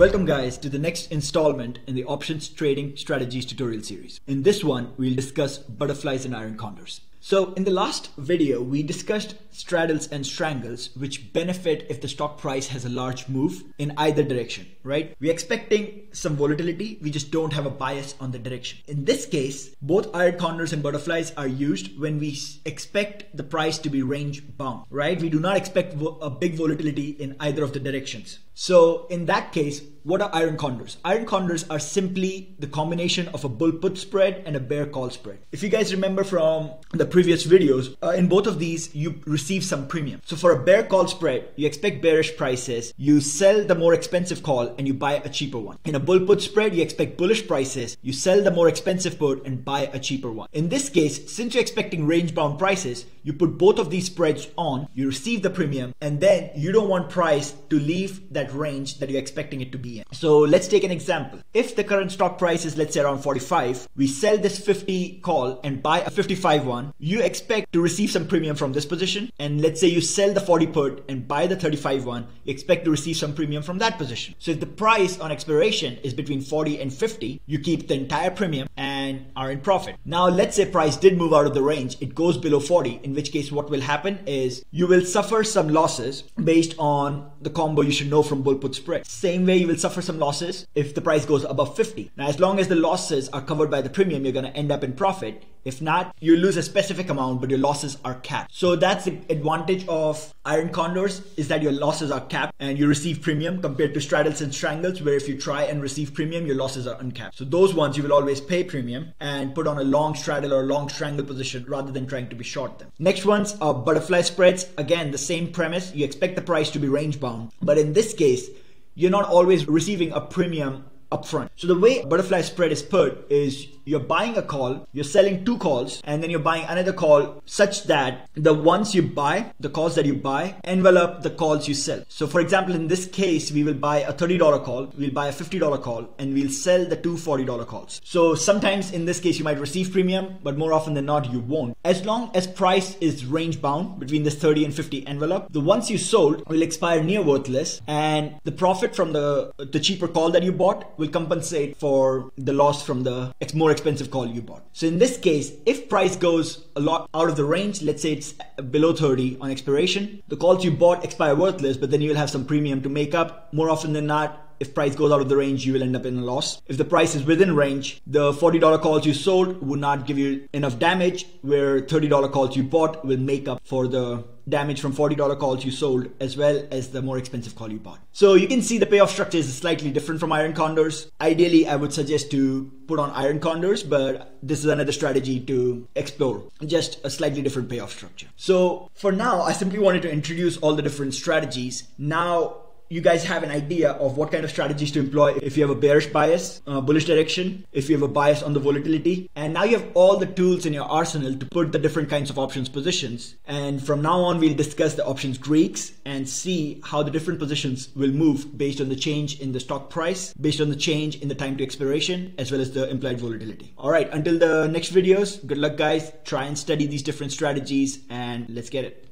Welcome guys to the next installment in the options trading strategies tutorial series. In this one, we'll discuss butterflies and iron condors. So in the last video, we discussed straddles and strangles, which benefit if the stock price has a large move in either direction, right? We're expecting some volatility, we just don't have a bias on the direction. In this case, both iron condors and butterflies are used when we expect the price to be range bound, right? We do not expect a big volatility in either of the directions. So in that case, what are iron condors? Iron condors are simply the combination of a bull put spread and a bear call spread. If you guys remember from the previous videos, in both of these, you receive some premium. So for a bear call spread, you expect bearish prices, you sell the more expensive call and you buy a cheaper one. In a bull put spread, you expect bullish prices, you sell the more expensive put and buy a cheaper one. In this case, since you're expecting range bound prices, you put both of these spreads on, you receive the premium, and then you don't want price to leave that range that you're expecting it to be in. So let's take an example. If the current stock price is, let's say, around 45, we sell this 50 call and buy a 55 one, you expect to receive some premium from this position. And let's say you sell the 40 put and buy the 35 one, you expect to receive some premium from that position. So if the price on expiration is between 40 and 50, you keep the entire premium and are in profit. Now let's say price did move out of the range, it goes below 40, in which case what will happen is you will suffer some losses based on the combo you should know from bull put spread. Same way you will suffer some losses if the price goes above 50. Now as long as the losses are covered by the premium, you're going to end up in profit. If not, you lose a specific amount, but your losses are capped. So that's the advantage of iron condors, is that your losses are capped and you receive premium, compared to straddles and strangles, where if you try and receive premium, your losses are uncapped. So those ones you will always pay premium and put on a long straddle or long strangle position rather than trying to be short them. Next ones are butterfly spreads. Again, the same premise. You expect the price to be range bound, but in this case, you're not always receiving a premium upfront. So the way butterfly spread is put is you're buying a call, you're selling two calls, and then you're buying another call, such that the ones you buy, the calls that you buy, envelop the calls you sell. So for example, in this case, we will buy a $30 call, we'll buy a $50 call, and we'll sell the two $40 calls. So sometimes in this case, you might receive premium, but more often than not, you won't. As long as price is range bound between this 30 and 50 envelope, the ones you sold will expire near worthless, and the profit from the cheaper call that you bought will compensate for the loss from the more expensive call you bought. So in this case, if price goes a lot out of the range, let's say it's below 30 on expiration, the calls you bought expire worthless, but then you'll have some premium to make up. More often than not, if price goes out of the range, you will end up in a loss. If the price is within range, the $40 calls you sold would not give you enough damage, where $30 calls you bought will make up for the damage from $40 calls you sold, as well as the more expensive call you bought. So you can see the payoff structure is slightly different from iron condors. Ideally, I would suggest to put on iron condors, but this is another strategy to explore, just a slightly different payoff structure. So for now, I simply wanted to introduce all the different strategies. Now you guys have an idea of what kind of strategies to employ if you have a bearish bias, bullish direction, if you have a bias on the volatility. And now you have all the tools in your arsenal to put the different kinds of options positions. And from now on, we'll discuss the options Greeks and see how the different positions will move based on the change in the stock price, based on the change in the time to expiration, as well as the implied volatility. All right, until the next videos, good luck guys. Try and study these different strategies and let's get it.